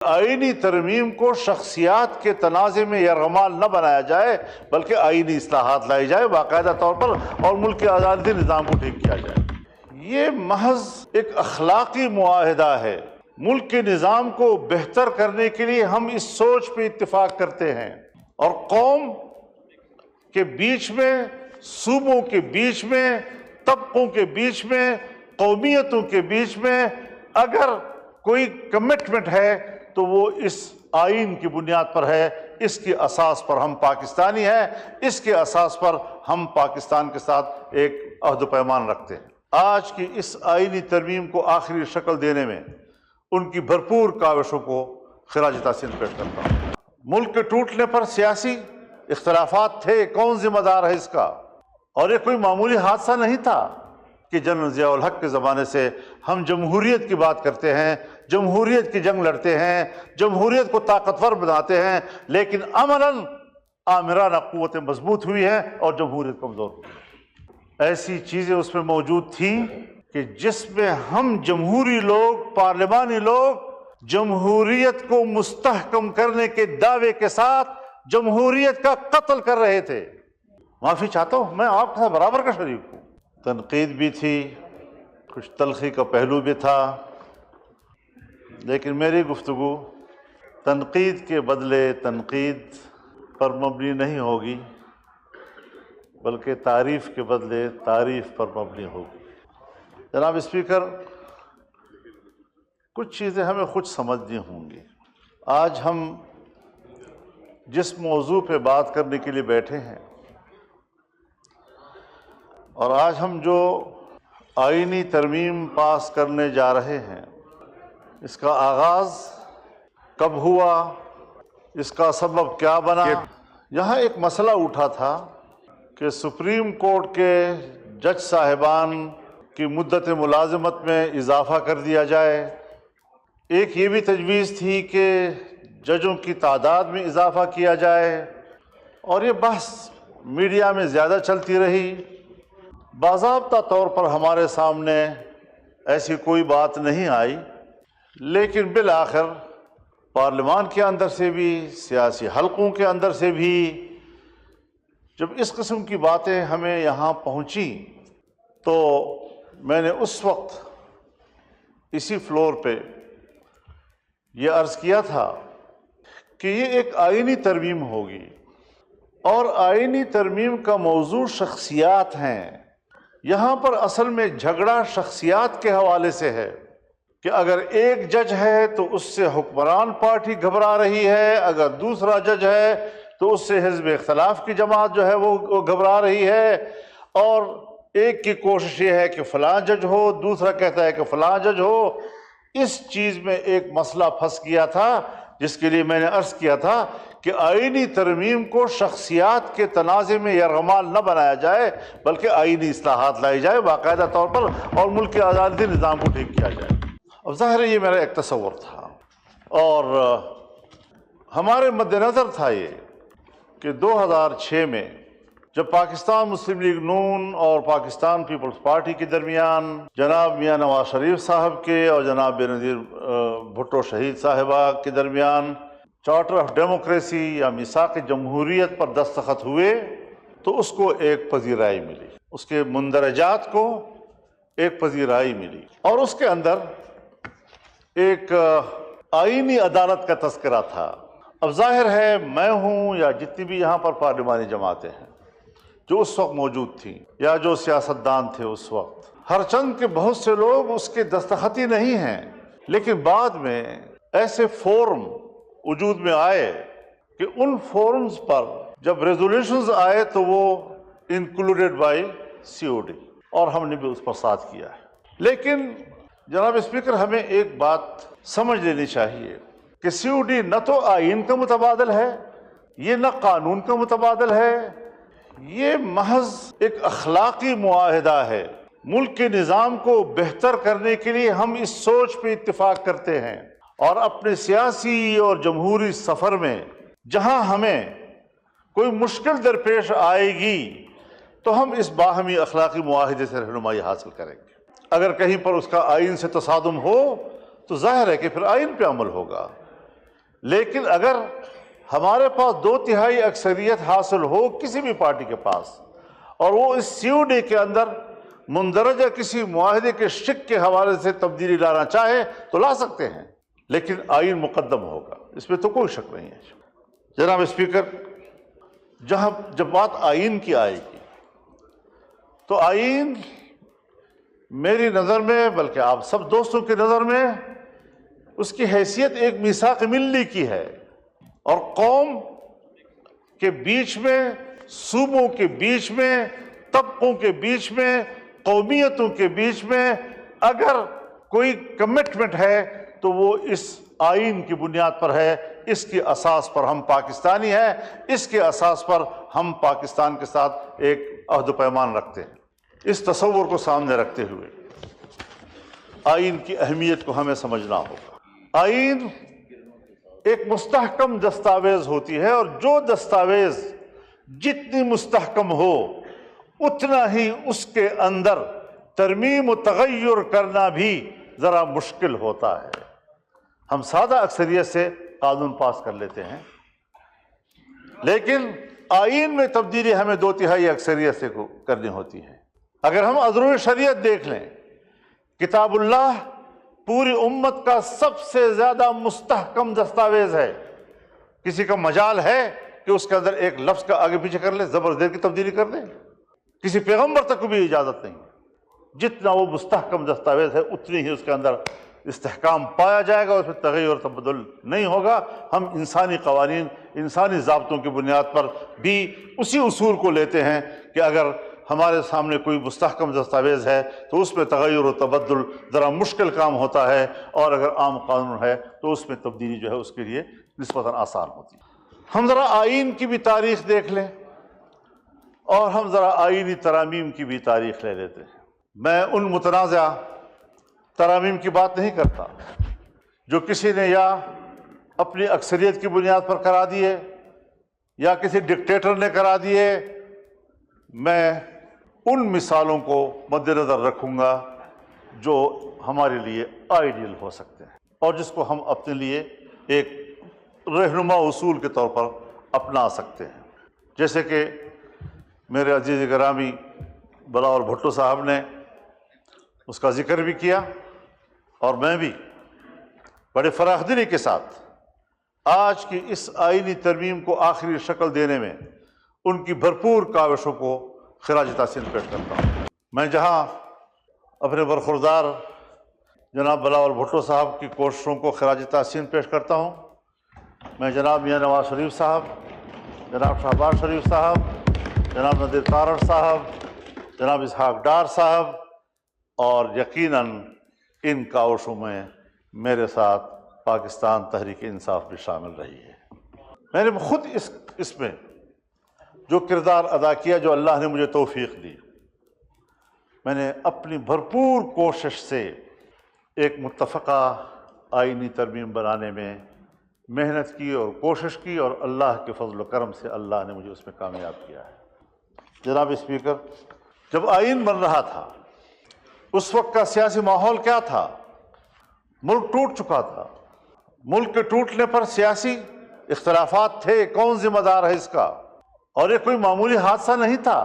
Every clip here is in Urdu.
آئینی ترمیم کو شخصیات کے تنازع میں یرغمال نہ بنایا جائے، بلکہ آئینی اصلاحات لائی جائے باقاعدہ طور پر، اور ملک کے عدالتی نظام کو ٹھیک کیا جائے۔ یہ محض ایک اخلاقی معاہدہ ہے۔ ملک کے نظام کو بہتر کرنے کے لیے ہم اس سوچ پہ اتفاق کرتے ہیں، اور قوم کے بیچ میں، صوبوں کے بیچ میں، طبقوں کے بیچ میں، قومیتوں کے بیچ میں اگر کوئی کمٹمنٹ ہے تو وہ اس آئین کی بنیاد پر ہے، اس کی اساس پر ہم پاکستانی ہیں، اس کے اساس پر ہم پاکستان کے ساتھ ایک عہد و پیمان رکھتے ہیں۔ آج کی اس آئینی ترمیم کو آخری شکل دینے میں ان کی بھرپور کاوشوں کو خراج تحسین پیش کرتا ہوں۔ ملک کے ٹوٹنے پر سیاسی اختلافات تھے، کون ذمہ دار ہے اس کا؟ اور یہ کوئی معمولی حادثہ نہیں تھا کہ جنرل ضیاء الحق کے زمانے سے ہم جمہوریت کی بات کرتے ہیں، جمہوریت کی جنگ لڑتے ہیں، جمہوریت کو طاقتور بناتے ہیں، لیکن عملاً آمرانہ قوتیں مضبوط ہوئی ہیں اور جمہوریت کمزور ہوئی۔ ایسی چیزیں اس میں موجود تھیں کہ جس میں ہم جمہوری لوگ، پارلیمانی لوگ جمہوریت کو مستحکم کرنے کے دعوے کے ساتھ جمہوریت کا قتل کر رہے تھے۔ معافی چاہتا ہوں، میں آپ کے ساتھ برابر کا شریک ہوں۔ تنقید بھی تھی، کچھ تلخی کا پہلو بھی تھا، لیکن میری گفتگو تنقید کے بدلے تنقید پر مبنی نہیں ہوگی، بلکہ تعریف کے بدلے تعریف پر مبنی ہوگی۔ جناب اسپیکر، کچھ چیزیں ہمیں خود سمجھنی ہوں گی۔ آج ہم جس موضوع پہ بات کرنے کے لیے بیٹھے ہیں، اور آج ہم جو آئینی ترمیم پاس کرنے جا رہے ہیں، اس کا آغاز کب ہوا، اس کا سبب کیا بنا؟ یہاں ایک مسئلہ اٹھا تھا کہ سپریم کورٹ کے جج صاحبان کی مدت ملازمت میں اضافہ کر دیا جائے۔ ایک یہ بھی تجویز تھی کہ ججوں کی تعداد میں اضافہ کیا جائے، اور یہ بحث میڈیا میں زیادہ چلتی رہی۔ باضابطہ طور پر ہمارے سامنے ایسی کوئی بات نہیں آئی، لیکن بالآخر پارلیمان کے اندر سے بھی، سیاسی حلقوں کے اندر سے بھی جب اس قسم کی باتیں ہمیں یہاں پہنچی تو میں نے اس وقت اسی فلور پہ یہ عرض کیا تھا کہ یہ ایک آئینی ترمیم ہوگی، اور آئینی ترمیم کا موضوع شخصیات ہیں۔ یہاں پر اصل میں جھگڑا شخصیات کے حوالے سے ہے کہ اگر ایک جج ہے تو اس سے حکمران پارٹی گھبرا رہی ہے، اگر دوسرا جج ہے تو اس سے حزب اختلاف کی جماعت جو ہے وہ گھبرا رہی ہے، اور ایک کی کوشش یہ ہے کہ فلاں جج ہو، دوسرا کہتا ہے کہ فلاں جج ہو۔ اس چیز میں ایک مسئلہ پھنس گیا تھا، جس کے لیے میں نے عرض کیا تھا کہ آئینی ترمیم کو شخصیات کے تنازع میں یرغمال نہ بنایا جائے، بلکہ آئینی اصلاحات لائی جائے باقاعدہ طور پر، اور ملک کے عدالتی نظام کو ٹھیک کیا جائے۔ اب ظاہر ہے یہ میرا ایک تصور تھا، اور ہمارے مد نظر تھا یہ کہ 2006 میں جب پاکستان مسلم لیگ نون اور پاکستان پیپلز پارٹی کے درمیان جناب میاں نواز شریف صاحب کے اور جناب بے نظیر بھٹو شہید صاحبہ کے درمیان چارٹر آف ڈیموکریسی یا میثاق جمہوریت پر دستخط ہوئے، تو اس کو ایک پذیرائی ملی، اس کے مندرجات کو ایک پذیرائی ملی، اور اس کے اندر ایک آئینی عدالت کا تذکرہ تھا۔ اب ظاہر ہے میں ہوں یا جتنی بھی یہاں پر پارلیمانی جماعتیں ہیں جو اس وقت موجود تھیں، یا جو سیاستدان تھے اس وقت، ہر چند کے بہت سے لوگ اس کے دستخطی نہیں ہیں، لیکن بعد میں ایسے فورم وجود میں آئے کہ ان فورمز پر جب ریزولوشنز آئے تو وہ انکلوڈیڈ بائی COD، اور ہم نے بھی اس پر ساتھ کیا ہے۔ لیکن جناب اسپیکر، ہمیں ایک بات سمجھ لینی چاہیے کہ COD نہ تو آئین کا متبادل ہے، یہ نہ قانون کا متبادل ہے، یہ محض ایک اخلاقی معاہدہ ہے۔ ملک کے نظام کو بہتر کرنے کے لیے ہم اس سوچ پہ اتفاق کرتے ہیں، اور اپنے سیاسی اور جمہوری سفر میں جہاں ہمیں کوئی مشکل درپیش آئے گی تو ہم اس باہمی اخلاقی معاہدے سے رہنمائی حاصل کریں گے۔ اگر کہیں پر اس کا آئین سے تصادم ہو تو ظاہر ہے کہ پھر آئین پہ عمل ہوگا، لیکن اگر ہمارے پاس 2/3 اکثریت حاصل ہو کسی بھی پارٹی کے پاس اور وہ اس COD کے اندر مندرجہ کسی معاہدے کے شق کے حوالے سے تبدیلی لانا چاہے تو لا سکتے ہیں، لیکن آئین مقدم ہوگا، اس میں تو کوئی شک نہیں ہے۔ جناب اسپیکر، جب بات آئین کی آئے گی تو آئین میری نظر میں، بلکہ آپ سب دوستوں کی نظر میں، اس کی حیثیت ایک میثاق ملی کی ہے، اور قوم کے بیچ میں، صوبوں کے بیچ میں، طبقوں کے بیچ میں، قومیتوں کے بیچ میں اگر کوئی کمٹمنٹ ہے تو وہ اس آئین کی بنیاد پر ہے، اس کی اساس پر ہم پاکستانی ہیں، اس کے اساس پر ہم پاکستان کے ساتھ ایک عہد و پیمان رکھتے ہیں۔ اس تصور کو سامنے رکھتے ہوئے آئین کی اہمیت کو ہمیں سمجھنا ہوگا۔ آئین ایک مستحکم دستاویز ہوتی ہے، اور جو دستاویز جتنی مستحکم ہو اتنا ہی اس کے اندر ترمیم و تغیر کرنا بھی ذرا مشکل ہوتا ہے۔ ہم سادہ اکثریت سے قانون پاس کر لیتے ہیں، لیکن آئین میں تبدیلی ہمیں 2/3 اکثریت سے کرنی ہوتی ہے۔ اگر ہم عذر شریعت دیکھ لیں، کتاب اللہ پوری امت کا سب سے زیادہ مستحکم دستاویز ہے۔ کسی کا مجال ہے کہ اس کے اندر ایک لفظ کا آگے پیچھے کر لے، زبر زیر کی تبدیلی کر دے؟ کسی پیغمبر تک کو بھی اجازت نہیں۔ جتنا وہ مستحکم دستاویز ہے اتنی ہی اس کے اندر استحکام پایا جائے گا، اس میں تغیر اور تبدل نہیں ہوگا۔ ہم انسانی قوانین، انسانی ضابطوں کی بنیاد پر بھی اسی اصول کو لیتے ہیں کہ اگر ہمارے سامنے کوئی مستحکم دستاویز ہے تو اس میں تغیر و تبدل ذرا مشکل کام ہوتا ہے، اور اگر عام قانون ہے تو اس میں تبدیلی جو ہے اس کے لیے نسبتاً آسان ہوتی ہے۔ ہم ذرا آئین کی بھی تاریخ دیکھ لیں، اور ہم ذرا آئینی ترامیم کی بھی تاریخ لے لیتے ہیں۔ میں ان متنازع ترامیم کی بات نہیں کرتا جو کسی نے یا اپنی اکثریت کی بنیاد پر کرا دیے یا کسی ڈکٹیٹر نے کرا دیے۔ میں ان مثالوں کو مد نظر رکھوں گا جو ہمارے لیے آئیڈیل ہو سکتے ہیں، اور جس کو ہم اپنے لیے ایک رہنما اصول کے طور پر اپنا سکتے ہیں۔ جیسے کہ میرے عزیز گرامی بلاول بھٹو صاحب نے اس کا ذکر بھی کیا، اور میں بھی بڑے فراخ دلی کے ساتھ آج کی اس آئینی ترمیم کو آخری شکل دینے میں ان کی بھرپور کاوشوں کو خراج تحسین پیش کرتا ہوں۔ میں جہاں اپنے برخوردار جناب بلاول بھٹو صاحب کی کوششوں کو خراج تحسین پیش کرتا ہوں، میں جناب میاں نواز شریف صاحب، جناب شہباز شریف صاحب، جناب نذیر تارڑ صاحب، جناب اسحاق ڈار صاحب، اور یقیناً ان کاوشوں میں میرے ساتھ پاکستان تحریک انصاف بھی شامل رہی ہے۔ میں نے خود اس میں جو کردار ادا کیا، جو اللہ نے مجھے توفیق دی، میں نے اپنی بھرپور کوشش سے ایک متفقہ آئینی ترمیم بنانے میں محنت کی اور کوشش کی، اور اللہ کے فضل و کرم سے اللہ نے مجھے اس میں کامیاب کیا ہے۔ جناب اسپیکر، جب آئین بن رہا تھا اس وقت کا سیاسی ماحول کیا تھا؟ ملک ٹوٹ چکا تھا۔ ملک کے ٹوٹنے پر سیاسی اختلافات تھے، کون ذمہ دار ہے اس کا؟ اور یہ کوئی معمولی حادثہ نہیں تھا۔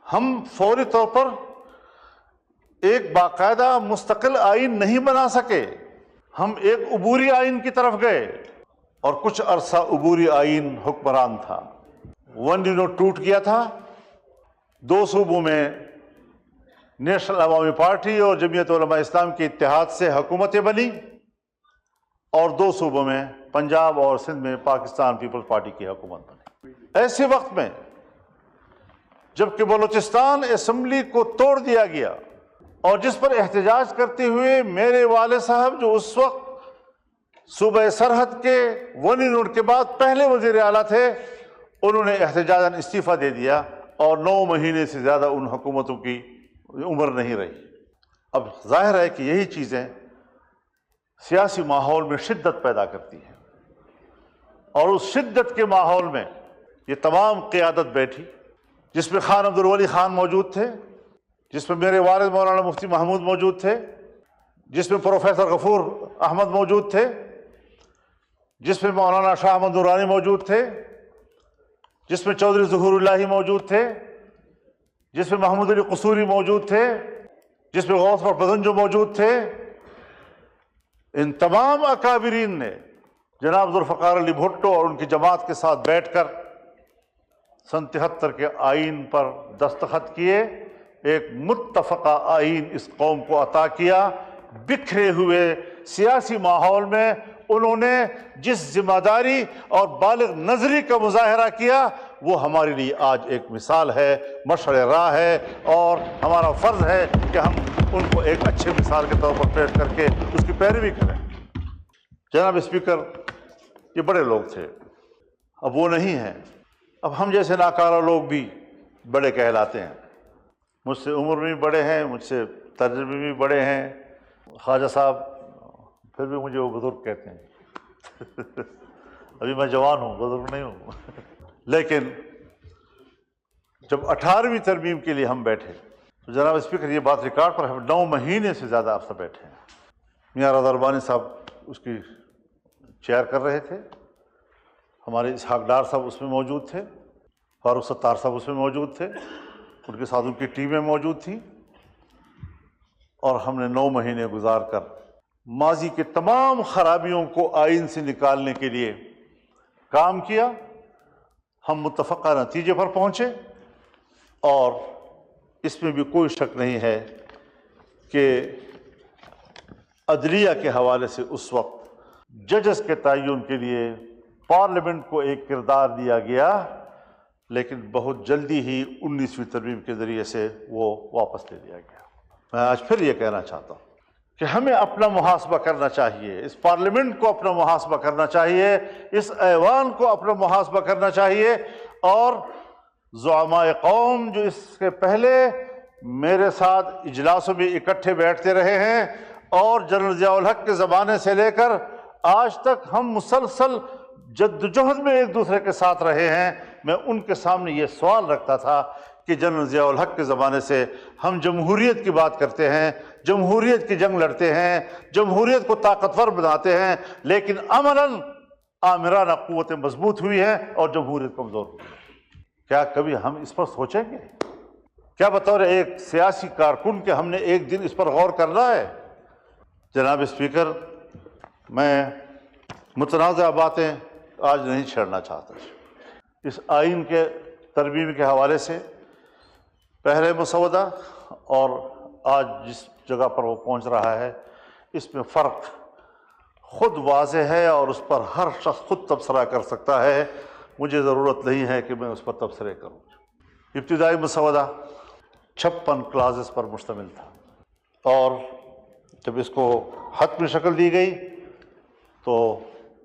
ہم فوری طور پر ایک باقاعدہ مستقل آئین نہیں بنا سکے، ہم ایک عبوری آئین کی طرف گئے، اور کچھ عرصہ عبوری آئین حکمران تھا۔ ون ٹوٹ گیا تھا، 2 صوبوں میں نیشنل عوامی پارٹی اور جمعیت علماء اسلام کے اتحاد سے حکومتیں بنی، اور 2 صوبوں میں پنجاب اور سندھ میں پاکستان پیپلز پارٹی کی حکومت بنی۔ ایسے وقت میں جب کہ بلوچستان اسمبلی کو توڑ دیا گیا، اور جس پر احتجاج کرتے ہوئے میرے والد صاحب جو اس وقت صوبہ سرحد کے ونی نوٹ کے بعد پہلے وزیر اعلیٰ تھے، انہوں نے احتجاجاً استعفیٰ دے دیا، اور 9 مہینے سے زیادہ ان حکومتوں کی عمر نہیں رہی۔ اب ظاہر ہے کہ یہی چیزیں سیاسی ماحول میں شدت پیدا کرتی ہیں، اور اس شدت کے ماحول میں یہ تمام قیادت بیٹھی، جس میں خان عبدالولی خان موجود تھے، جس میں میرے والد مولانا مفتی محمود موجود تھے، جس میں پروفیسر غفور احمد موجود تھے، جس میں مولانا شاہ احمد نورانی موجود تھے، جس میں چودھری ظہور الہی موجود تھے، جس میں محمود علی قصوری موجود تھے، جس میں غوث بدنجو موجود تھے. ان تمام اکابرین نے جناب ذوالفقار علی بھٹو اور ان کی جماعت کے ساتھ بیٹھ کر سن 73 کے آئین پر دستخط کیے. ایک متفقہ آئین اس قوم کو عطا کیا. بکھرے ہوئے سیاسی ماحول میں انہوں نے جس ذمہ داری اور بالغ نظری کا مظاہرہ کیا وہ ہمارے لیے آج ایک مثال ہے، مشعل راہ ہے، اور ہمارا فرض ہے کہ ہم ان کو ایک اچھے مثال کے طور پر پیش کر کے اس کی پیروی کریں. جناب اسپیکر، یہ بڑے لوگ تھے، اب وہ نہیں ہیں. اب ہم جیسے ناکارہ لوگ بھی بڑے کہلاتے ہیں. مجھ سے عمر میں بھی بڑے ہیں، مجھ سے تجربے میں بھی بڑے ہیں. خواجہ صاحب پھر بھی مجھے وہ بزرگ کہتے ہیں. ابھی میں جوان ہوں، بزرگ نہیں ہوں. لیکن جب 18ویں ترمیم کے لیے ہم بیٹھے تو جناب اسپیکر یہ بات ریکارڈ پر ہم 9 مہینے سے زیادہ عرصہ بیٹھے ہیں. میاں رضا ربانی صاحب اس کی چیئر کر رہے تھے، ہمارے اسحاق ڈار صاحب اس میں موجود تھے، فاروق ستار صاحب اس میں موجود تھے، ان کے ساتھ ان کی ٹیمیں موجود تھیں، اور ہم نے 9 مہینے گزار کر ماضی کے تمام خرابیوں کو آئین سے نکالنے کے لیے کام کیا. ہم متفقہ نتیجے پر پہنچے، اور اس میں بھی کوئی شک نہیں ہے کہ عدلیہ کے حوالے سے اس وقت ججز کے تعین کے لیے پارلیمنٹ کو ایک کردار دیا گیا، لیکن بہت جلدی ہی 19ویں ترمیم کے ذریعے سے وہ واپس لے لیا گیا. میں آج پھر یہ کہنا چاہتا ہوں کہ ہمیں اپنا محاسبہ کرنا چاہیے، اس پارلیمنٹ کو اپنا محاسبہ کرنا چاہیے، اس ایوان کو اپنا محاسبہ کرنا چاہیے. اور زعماء قوم جو اس کے پہلے میرے ساتھ اجلاسوں میں اکٹھے بیٹھتے رہے ہیں، اور جنرل ضیاء الحق کے زمانے سے لے کر آج تک ہم مسلسل جدوجہد میں ایک دوسرے کے ساتھ رہے ہیں. میں ان کے سامنے یہ سوال رکھتا تھا کہ جنرل ضیاء الحق کے زمانے سے ہم جمہوریت کی بات کرتے ہیں، جمہوریت کی جنگ لڑتے ہیں، جمہوریت کو طاقتور بناتے ہیں، لیکن عملاً آمرانہ قوتیں مضبوط ہوئی ہیں اور جمہوریت کمزور ہوئی ہے. کیا کبھی ہم اس پر سوچیں گے؟ کیا بطور ایک سیاسی کارکن کہ ہم نے ایک دن اس پر غور کرنا ہے؟ جناب اسپیکر، میں متنازع باتیں آج نہیں چھیڑنا چاہتا. اس آئین کے ترمیم کے حوالے سے پہلے مسودہ اور آج جس جگہ پر وہ پہنچ رہا ہے، اس میں فرق خود واضح ہے، اور اس پر ہر شخص خود تبصرہ کر سکتا ہے. مجھے ضرورت نہیں ہے کہ میں اس پر تبصرے کروں. ابتدائی مسودہ 56 کلازز پر مشتمل تھا، اور جب اس کو حتمی شکل دی گئی تو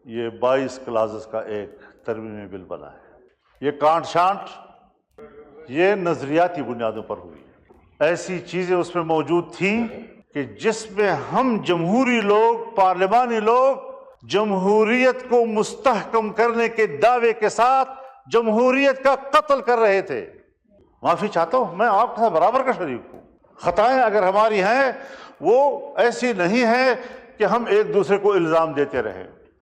یہ 22 کلازز کا ایک ترمیمی بل بنا ہے. یہ کانٹ چھانٹ یہ نظریاتی بنیادوں پر ہوئی. ایسی چیزیں اس میں موجود تھیں کہ جس میں ہم جمہوری لوگ، پارلیمانی لوگ جمہوریت کو مستحکم کرنے کے دعوے کے ساتھ جمہوریت کا قتل کر رہے تھے. معافی چاہتا ہوں، میں آپ کے ساتھ برابر کا شریک ہوں. خطائیں اگر ہماری ہیں وہ ایسی نہیں ہیں کہ ہم ایک دوسرے کو الزام دیتے رہیں.